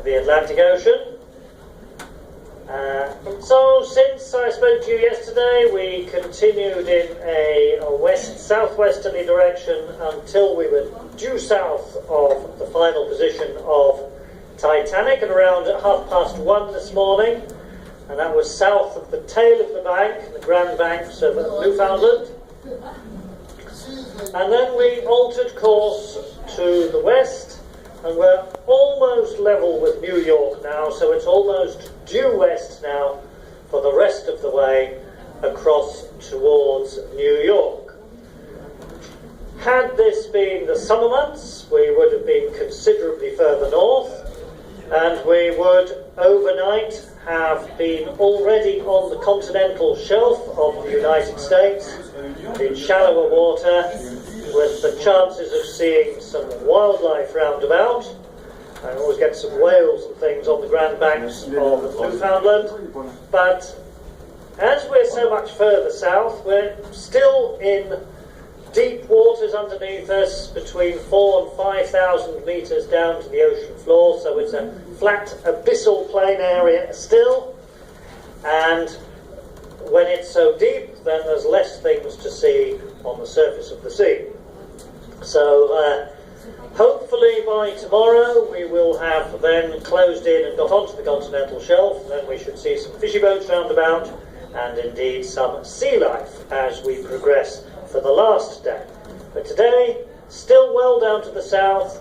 the Atlantic Ocean. So since I spoke to you yesterday, we continued in a west-southwesterly direction until we were due south of the final position of Titanic at around 1:30 this morning, and that was south of the tail of the bank, the Grand Banks of Newfoundland. And then we altered course to the west, and we're almost level with New York now, so it's almost due west now for the rest of the way across towards New York. Had this been the summer months, we would have been considerably further north, and we would overnight have been already on the continental shelf of the United States in shallower water, with the chances of seeing some wildlife round about. I always get some whales and things on the Grand Banks of Newfoundland, but as we're so much further south, we're still in deep waters underneath us, between 4,000 and 5,000 metres down to the ocean floor, so it's a flat abyssal plain area still, and when it's so deep, then there's less things to see on the surface of the sea. So hopefully by tomorrow we will have then closed in and got onto the continental shelf. Then we should see some fishy boats round about, and indeed some sea life as we progress for the last day. But today, still well down to the south,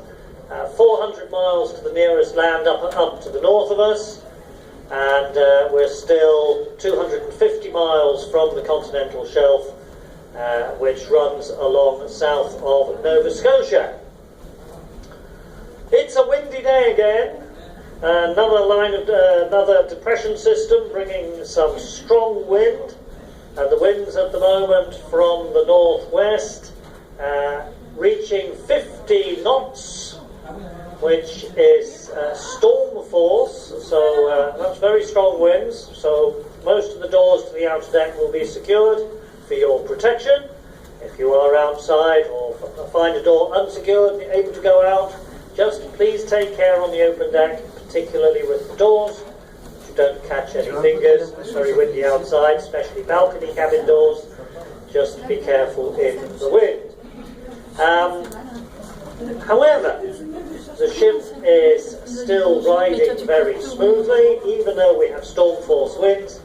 400 miles to the nearest land up to the north of us, and we're still 250 miles from the continental shelf, which runs along south of Nova Scotia. It's a windy day again. Another depression system bringing some strong wind, and the winds at the moment from the northwest reaching 50 knots, which is storm force, so that's very strong winds. So most of the doors to the outer deck will be secured for your protection. If you are outside or find a door unsecured and able to go out, just please take care on the open deck, particularly with the doors, that you don't catch any fingers. It's very windy outside, especially balcony cabin doors. Just be careful in the wind. However, the ship is still riding very smoothly, even though we have storm force winds,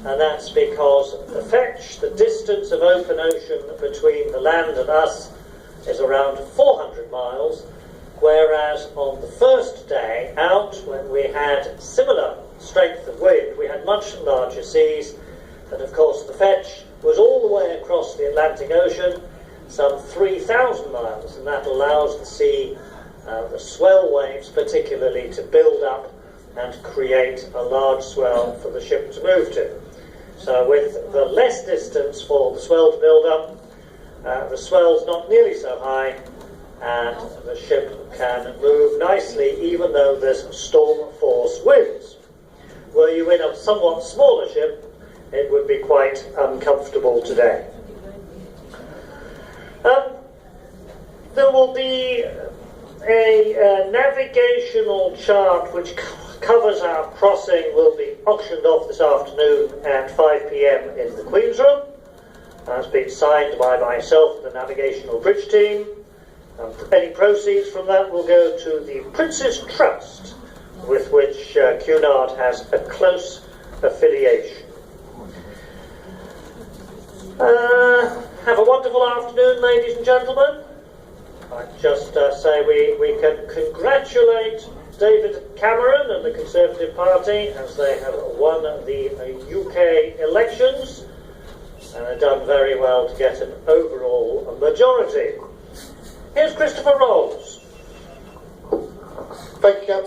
and that's because the fetch, the distance of open ocean between the land and us, is around 400 miles, whereas on the first day out, when we had similar strength of wind, we had much larger seas, and of course the fetch was all the way across the Atlantic Ocean, some 3,000 miles, and that allows the sea, the swell waves particularly, to build up and create a large swell for the ship to move to. So with the less distance for the swell to build up, the swell's not nearly so high, and the ship can move nicely even though there's storm force winds. Were you in a somewhat smaller ship, it would be quite uncomfortable today. There will be a navigational chart which covers our crossing, will be auctioned off this afternoon at 5 p.m. in the Queen's Room. It's been signed by myself and the navigational bridge team. Any proceeds from that will go to the Prince's Trust, with which Cunard has a close affiliation. Have a wonderful afternoon, ladies and gentlemen. I'd just say we can congratulate David Cameron and the Conservative Party as they have won the UK elections and have done very well to get an overall majority. Here's Christopher Rolls. Thank you, Captain.